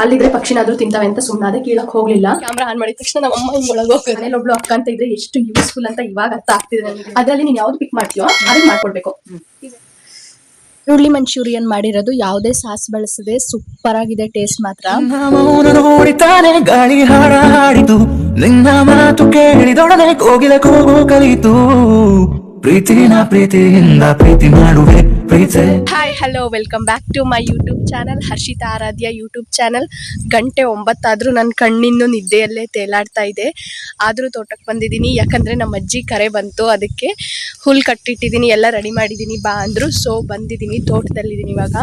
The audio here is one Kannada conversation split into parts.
ಅಲ್ಲಿದ್ರೆ ಪಕ್ಷಿನಾದ್ರೂ ತಿಂತಾವೆ ಅಂತ ಸುಮ್ಮನಾದೆ, ಕೀಳಕ್ ಹೋಗ್ಲಿಲ್ಲ. ಕ್ಯಾಮ್ರಾ ಆನ್ ಮಾಡಿದ ತಕ್ಷಣ ನಮ್ಮ ಅಮ್ಮ ಹಿಂಗ್ ಒಳಗೆ ಹೋಗ್ತಾರೆ. ಮನೇಲಿ ಒಬ್ಳು ಅಕ್ಕ ಅಂತ ಇದ್ರೆ ಎಷ್ಟು ಯೂಸ್ಫುಲ್ ಅಂತ ಇವಾಗ ಅರ್ಥ ಆಗ್ತಿದೆ ನನಗೆ. ಅದ್ರಲ್ಲಿ ನೀನ್ ಯಾವ್ದು ಪಿಕ್ ಮಾಡ್ತೀಯೋ ಅದನ್ನ ಮಾಡ್ಕೊಡ್ಬೇಕು. ಈರುಳ್ಳಿ ಮಂಚೂರಿಯನ್ ಮಾಡಿರೋದು ಯಾವುದೇ ಸಾಸ್ ಬಳಸದೆ ಸೂಪರ್ ಆಗಿದೆ ಟೇಸ್ಟ್ ಮಾತ್ರ. ಗಾಳಿ ಹಾಡಿತು ನಿನ್ನ ಮಾತು ಕೇಳಿದೊಡನೆ ಕೋಗಿಲೆ ಕೂಗು ಕಲಿತು ಪ್ರೀತಿನ ಪ್ರೀತಿಯಿಂದ ಪ್ರೀತಿ ಮಾಡುವೆ ಪ್ರೀತಿ. Hi hello welcome back to my YouTube channel Harshita Aradhya YouTube channel. ಗಂಟೆ 9 ಆದ್ರೂ ನನ್ನ ಕಣ್ಣಿನ್ನು ನಿದ್ದೆಯಲ್ಲೇ ತೇಲಾಡ್ತಾ ಇದೆ. ಆದ್ರೂ ತೋಟಕ್ಕೆ ಬಂದಿದ್ದೀನಿ, ಯಾಕಂದ್ರೆ ನಮ್ಮ ಅಜ್ಜಿ ಕರೆ ಬಂತು. ಅದಕ್ಕೆ ಹುಲ್ ಕಟ್ಟಿಟ್ಟಿದ್ದೀನಿ, ಎಲ್ಲ ರೆಡಿ ಮಾಡಿದ್ದೀನಿ ಬಾ ಅಂದ್ರು. ಸೊ ಬಂದಿದ್ದೀನಿ, ತೋಟದಲ್ಲಿದ್ದೀನಿ ಇವಾಗ.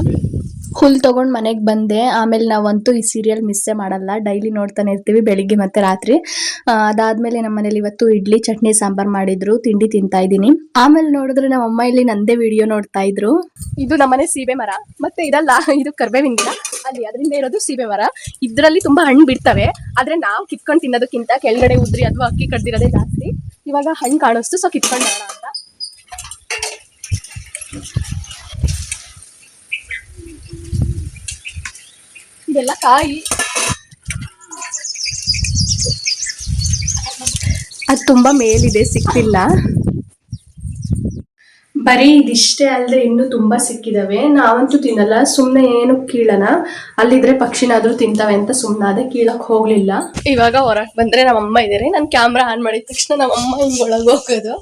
ಹುಲ್ ತಗೊಂಡ್ ಮನೆಗೆ ಬಂದೆ. ಆಮೇಲೆ ನಾವಂತೂ ಈ ಸೀರಿಯಲ್ ಮಿಸ್ಸೇ ಮಾಡಲ್ಲ, ಡೈಲಿ ನೋಡ್ತಾನೆ ಇರ್ತೀವಿ ಬೆಳಿಗ್ಗೆ ಮತ್ತೆ ರಾತ್ರಿ. ಅದಾದ್ಮೇಲೆ ನಮ್ಮ ಮನೇಲಿ ಇವತ್ತು ಇಡ್ಲಿ ಚಟ್ನಿ ಸಾಂಬಾರ್ ಮಾಡಿದ್ರು, ತಿಂಡಿ ತಿಂತಾ ಇದ್ದೀನಿ. ಆಮೇಲೆ ನೋಡಿದ್ರೆ ನಮ್ಮ ಅಮ್ಮ ಇಲ್ಲಿ ನಂದೇ ವಿಡಿಯೋ ನೋಡ್ತಾ ಇದ್ರು. ಇದು ನಮ್ಮನೆ ಸೀಬೆ ಮರ, ಮತ್ತೆ ಇದಲ್ಲ, ಇದು ಕರ್ಬೇವಿನ ಗಿಡ. ಅಲ್ಲಿ ಅದರಿಂದ ಇರೋದು ಸೀಬೆ ಮರ. ಇದ್ರಲ್ಲಿ ತುಂಬಾ ಹಣ್ಣು ಬಿಡ್ತವೆ, ಆದ್ರೆ ನಾವು ಕಿತ್ಕೊಂಡು ತಿನ್ನೋದಕ್ಕಿಂತ ಕೆಳಗಡೆ ಉದ್ರಿ ಅಥವಾ ಅಕ್ಕಿ ಕಡ್ದಿರೋದೇ ಜಾಸ್ತಿ. ಇವಾಗ ಹಣ್ಣು ಕಾಣಿಸ್ತು, ಸೊ ಕಿತ್ಕೊಂಡು ಬರೋಣ ಅಂತ. ಇದೆಲ್ಲ ಕಾಯಿ, ಅದು ತುಂಬಾ ಮೇಲಿದೆ, ಸಿಕ್ತಿಲ್ಲ. ಬರೀ ಇದಿಷ್ಟೇ ಅಲ್ಲದೆ ಇನ್ನು ತುಂಬಾ ಸಿಕ್ಕಿದಾವೆ. ನಾವಂತೂ ತಿನ್ನಲ್ಲ, ಸುಮ್ನೆ ಏನು ಕೀಳನ, ಅಲ್ಲಿದ್ರೆ ಪಕ್ಷಿನಾದ್ರೂ ತಿಂತಾವೆ ಅಂತ ಸುಮ್ನಾದೆ, ಕೀಳಕ್ ಹೋಗ್ಲಿಲ್ಲ. ಇವಾಗ ಹೊರಗೆ ಬಂದ್ರೆ ನಮ್ಮಮ್ಮ ಇದಾರೆ. ನಾನು ಕ್ಯಾಮ್ರಾ ಆನ್ ಮಾಡಿದ ತಕ್ಷಣ ನಮ್ಮಮ್ಮ ಹಿಂಗ್ ಒಳಗೆ ಹೋಗೋದು.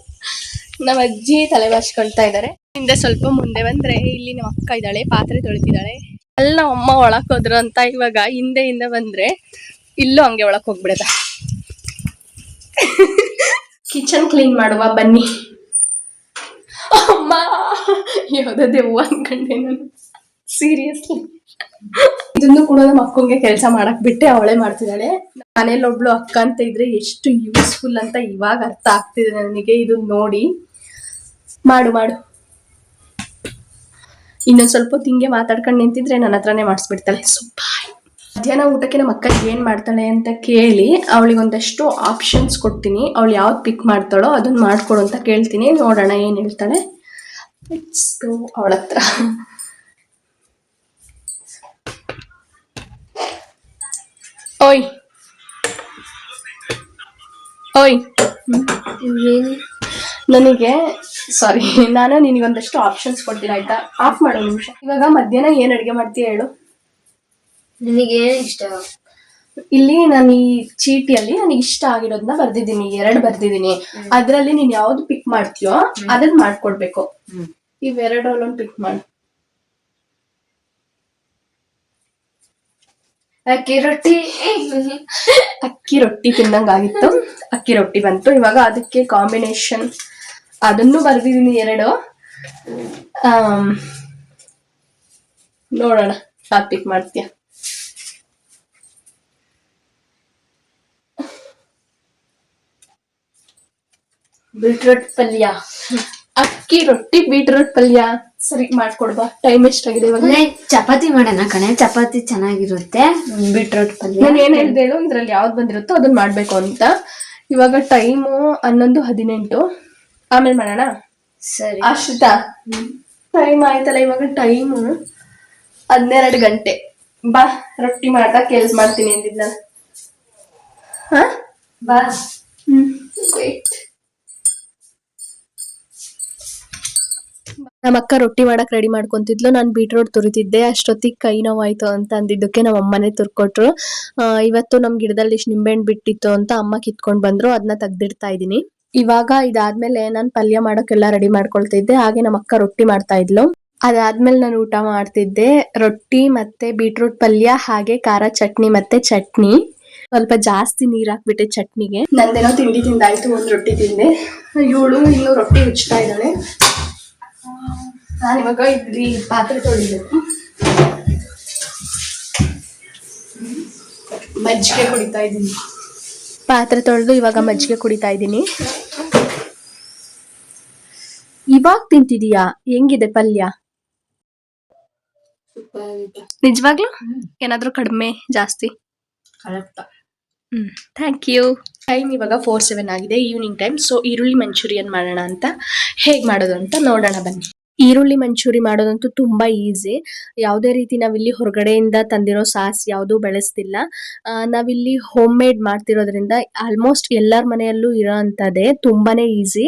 ನಮ್ಮ ಅಜ್ಜಿ ತಲೆ ಬಾಚ್ಕೊಳ್ತಾ ಇದಾರೆ. ಹಿಂದೆ ಸ್ವಲ್ಪ ಮುಂದೆ ಬಂದ್ರೆ ಇಲ್ಲಿ ನಮ್ಮ ಅಕ್ಕ ಇದ್ದಾಳೆ, ಪಾತ್ರೆ ತೊಳಿತಿದ್ದಾಳೆ. ಅಲ್ಲಿ ನಮ್ಮ ಅಮ್ಮ ಒಳಕ್ ಹೋದ್ರು ಅಂತ ಇವಾಗ ಹಿಂದೆ ಬಂದ್ರೆ ಇಲ್ಲೂ ಹಂಗೆ ಒಳಕ್ ಹೋಗ್ಬಿಡದ. ಕಿಚನ್ ಕ್ಲೀನ್ ಮಾಡುವ ಬನ್ನಿ. ಅಮ್ಮ ಯಾವ್ದೋ ದೆವ್ವ ಅನ್ಕೊಂಡೆ ನಾನು, ಸೀರಿಯಸ್ಲಿ. ಇದನ್ನು ಕೂಡ ನಮ್ಮ ಅಕ್ಕಂಗೆ ಕೆಲಸ ಮಾಡಕ್ ಬಿಟ್ಟೆ, ಅವಳೇ ಮಾಡ್ತಿದ್ದಾಳೆ. ಮನೇಲಿ ಒಬ್ಳು ಅಕ್ಕ ಅಂತ ಇದ್ರೆ ಎಷ್ಟು ಯೂಸ್ಫುಲ್ ಅಂತ ಇವಾಗ ಅರ್ಥ ಆಗ್ತಿದೆ ನನಗೆ. ಇದು ನೋಡಿ, ಮಾಡು ಮಾಡು. ಇನ್ನೊಂದ್ ಸ್ವಲ್ಪ ತಿಂಗೆ ಮಾತಾಡ್ಕೊಂಡು ನಿಂತಿದ್ರೆ ನನ್ನ ಹತ್ರನೇ ಮಾಡಿಸ್ಬಿಡ್ತಾಳೆ. ಮಧ್ಯಾಹ್ನ ಊಟಕ್ಕೆ ನಮ್ಮ ಅಕ್ಕ ಏನ್ ಮಾಡ್ತಾಳೆ ಅಂತ ಕೇಳಿ ಅವಳಿಗೆ ಒಂದಷ್ಟು ಆಪ್ಷನ್ಸ್ ಕೊಡ್ತೀನಿ. ಅವಳು ಯಾವ್ದು ಪಿಕ್ ಮಾಡ್ತಾಳೋ ಅದನ್ನ ಮಾಡ್ಕೊಡು ಅಂತ ಕೇಳ್ತೀನಿ, ನೋಡೋಣ ಏನ್ ಹೇಳ್ತಾಳೆ. ಅವಳ ಹತ್ರ ಓಯ್ ಓಯ್, ನನಗೆ ಸಾರಿ, ನಾನು ನಿನಗೆ ಒಂದಷ್ಟು ಆಪ್ಷನ್ಸ್ ಕೊಡ್ತೀನಿ ಆಯ್ತಾ? ಆಫ್ ಮಾಡೋ ನಿಮಿಷ. ಇವಾಗ ಮಧ್ಯಾಹ್ನ ಏನ್ ಅಡ್ಗೆ ಮಾಡ್ತೀಯ ಹೇಳು. ನಿನಗೆ ಇಷ್ಟ? ಇಲ್ಲಿ ನಾನು ಈ ಚೀಟಿಯಲ್ಲಿ ನನಗೆ ಇಷ್ಟ ಆಗಿರೋದನ್ನ ಬರ್ದಿದ್ದೀನಿ, 2 ಬರ್ದಿದ್ದೀನಿ. ಅದ್ರಲ್ಲಿ ನೀನ್ ಯಾವ್ದು ಪಿಕ್ ಮಾಡ್ತೀಯೋ ಅದನ್ನ ಮಾಡ್ಕೊಡ್ಬೇಕು. ಇವೆರಡರಲ್ಲಿ ಪಿಕ್ ಮಾಡು. ಅಕ್ಕಿ ರೊಟ್ಟಿ. ಅಕ್ಕಿ ರೊಟ್ಟಿ ತಿನ್ನಂಗಾಗಿತ್ತು, ಅಕ್ಕಿ ರೊಟ್ಟಿ ಬಂತು. ಇವಾಗ ಅದಕ್ಕೆ ಕಾಂಬಿನೇಷನ್ ಅದನ್ನು ಬರ್ದಿದ್ದೀನಿ 2. ನೋಡೋಣ ಯಾವ್ದು ಪಿಕ್ ಮಾಡ್ತೀಯ. ಬೀಟ್ರೂಟ್ ಪಲ್ಯ. ಅಕ್ಕಿ ರೊಟ್ಟಿ ಬೀಟ್ರೂಟ್ ಪಲ್ಯ, ಸರಿ ಮಾಡ್ಕೊಡ್ಬಾ. ಟೈಮ್ ಎಷ್ಟಾಗಿದೆ ಇವಾಗ? ಚಪಾತಿ ಮಾಡೋಣ ಕಣೆ, ಚಪಾತಿ ಚೆನ್ನಾಗಿರುತ್ತೆ. ಬೀಟ್ರೂಟ್ ಪಲ್ಯ ನಾನು ಏನ್ ಹೇಳ್ದೆ ಹೇಳು, ಇದ್ರಲ್ಲಿ ಯಾವ್ದು ಬಂದಿರುತ್ತೋ ಅದನ್ನ ಮಾಡ್ಬೇಕು ಅಂತ. ಇವಾಗ ಟೈಮು 11:18. ಆಮೇಲೆ ಮಾಡೋಣ. ಸರಿ ಅಷ್ಟಾ? ಟೈಮ್ ಆಯ್ತಲ್ಲ, ಇವಾಗ ಟೈಮು 12 ಗಂಟೆ. ಬಾ, ರೊಟ್ಟಿ ಮಾಡ್ತಾ ಕೆಲ್ಸ ಮಾಡ್ತೀನಿ ಅಂದಿದ್ದ. ಹಾ ಬಾ. ನಮ್ಮ ಅಕ್ಕ ರೊಟ್ಟಿ ಮಾಡಕ್ ರೆಡಿ ಮಾಡ್ಕೊಂತಿದ್ಲು, ನಾನು ಬೀಟ್ರೋಟ್ ತುರಿತಿದ್ದೆ. ಅಷ್ಟೊತ್ತಿಗೆ ಕೈ ನೋವಾಯ್ತು ಅಂತ ಅಂದಿದ್ದಕ್ಕೆ ನಮ್ಮ ಅಮ್ಮನೇ ತುರ್ಕೊಟ್ರು. ಇವತ್ತು ನಮ್ ಗಿಡದಲ್ಲಿ ಇಷ್ಟು ನಿಂಬೆಹಣ್ಣು ಬಿಟ್ಟಿತ್ತು ಅಂತ ಅಮ್ಮ ಕಿತ್ಕೊಂಡ್ ಬಂದ್ರು, ಅದನ್ನ ತೆಗ್ದಿಡ್ತಾ ಇದೀನಿ. ಇವಾಗ ಇದಾದ್ಮೇಲೆ ನಾನು ಪಲ್ಯ ಮಾಡೋಕೆಲ್ಲ ರೆಡಿ ಮಾಡ್ಕೊಳ್ತಿದ್ದೆ, ಹಾಗೆ ನಮ್ಮ ಅಕ್ಕ ರೊಟ್ಟಿ ಮಾಡ್ತಾ ಇದ್ಲು. ಅದಾದ್ಮೇಲೆ ನಾನು ಊಟ ಮಾಡ್ತಿದ್ದೆ, ರೊಟ್ಟಿ ಮತ್ತೆ ಬೀಟ್ರೂಟ್ ಪಲ್ಯ, ಹಾಗೆ ಖಾರ ಚಟ್ನಿ ಮತ್ತೆ ಚಟ್ನಿ. ಸ್ವಲ್ಪ ಜಾಸ್ತಿ ನೀರ್ ಹಾಕ್ಬಿಟ್ಟೆ ಚಟ್ನಿಗೆ. ನಂದೇನೋ ತಿಂಡಿ ತಿಂದಾಯ್ತು, 1 ರೊಟ್ಟಿ ತಿಂದೆ. ಇವಳು ಇನ್ನು ರೊಟ್ಟಿ ಹುಚ್ತಾ ಇದ್ದಾಳೆ. ನಾನಿವಾಗ ಇಲ್ಲಿ ಪಾತ್ರೆ ತೊಳಿಬೇಕು, ಮಜ್ಜಿಗೆ ಕುಡಿತಾ ಇದ್ದೀನಿ. ಪಾತ್ರೆ ತೊಳೆದು ಇವಾಗ ಮಜ್ಜಿಗೆ ಕುಡಿತಾ ಇದ್ದೀನಿ. ಇವಾಗ ತಿಂತಿದೀಯಾ? ಹೆಂಗಿದೆ ಪಲ್ಯ? ನಿಜವಾಗ್ಲೂ? ಏನಾದ್ರೂ ಕಡಿಮೆ ಜಾಸ್ತಿ? Thank you. ಟೈಮ್ ಇವಾಗ 4:07 ಆಗಿದೆ, ಈವ್ನಿಂಗ್ ಟೈಮ್. ಸೊ ಈರುಳ್ಳಿ ಮಂಚೂರಿಯನ್ ಮಾಡೋಣ ಅಂತ. ಹೇಗ್ ಮಾಡೋದು ಅಂತ ನೋಡೋಣ ಬನ್ನಿ. ಈರುಳ್ಳಿ ಮಂಚೂರಿ ಮಾಡೋದಂತೂ ತುಂಬಾ ಈಸಿ. ಯಾವುದೇ ರೀತಿ ನಾವಿಲ್ಲಿ ಹೊರಗಡೆಯಿಂದ ತಂದಿರೋ ಸಾಸ್ ಯಾವುದು ಬಳಸ್ತಿಲ್ಲ. ನಾವಿಲ್ಲಿ ಹೋಮ್ ಮೇಡ್ ಮಾಡ್ತಿರೋದ್ರಿಂದ ಆಲ್ಮೋಸ್ಟ್ ಎಲ್ಲರ ಮನೆಯಲ್ಲೂ ಇರೋ ಅಂತದೇ, ತುಂಬಾನೇ ಈಸಿ.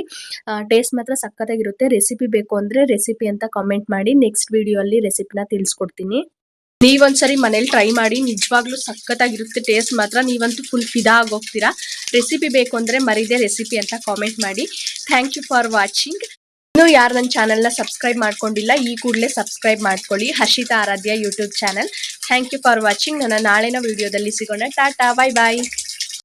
ಟೇಸ್ಟ್ ಮಾತ್ರ ಸಕ್ಕತ್ತಾಗಿರುತ್ತೆ. ರೆಸಿಪಿ ಬೇಕು ಅಂದ್ರೆ ರೆಸಿಪಿ ಅಂತ ಕಾಮೆಂಟ್ ಮಾಡಿ, ನೆಕ್ಸ್ಟ್ ವಿಡಿಯೋ ಅಲ್ಲಿ ರೆಸಿಪಿನ ತಿಳಿಸ್ಕೊಡ್ತೀನಿ. ನೀವೊಂದ್ಸರಿ ಮನೇಲಿ ಟ್ರೈ ಮಾಡಿ, ನಿಜವಾಗ್ಲೂ ಸಕ್ಕತ್ತಾಗಿರುತ್ತೆ. ಟೇಸ್ಟ್ ಮಾತ್ರ ನೀವಂತೂ ಫುಲ್ ಫಿದಾ ಆಗೋಗ್ತೀರಾ. ರೆಸಿಪಿ ಬೇಕು ಅಂದ್ರೆ ಮರಿದೆ ರೆಸಿಪಿ ಅಂತ ಕಾಮೆಂಟ್ ಮಾಡಿ. Thank you for watching. ಇನ್ನು ಯಾರು ನನ್ನ ಚಾನಲ್ನ ಸಬ್ಸ್ಕ್ರೈಬ್ ಮಾಡ್ಕೊಂಡಿಲ್ಲ, ಈ ಕೂಡಲೇ ಸಬ್ಸ್ಕ್ರೈಬ್ ಮಾಡ್ಕೊಳ್ಳಿ. Harshita Aradhya YouTube channel. Thank you for watching. ನನ್ನ ನಾಳಿನ ವಿಡಿಯೋದಲ್ಲಿ ಸಿಗೋಣ. ಟಾಟಾ, ಬೈ ಬಾಯ್.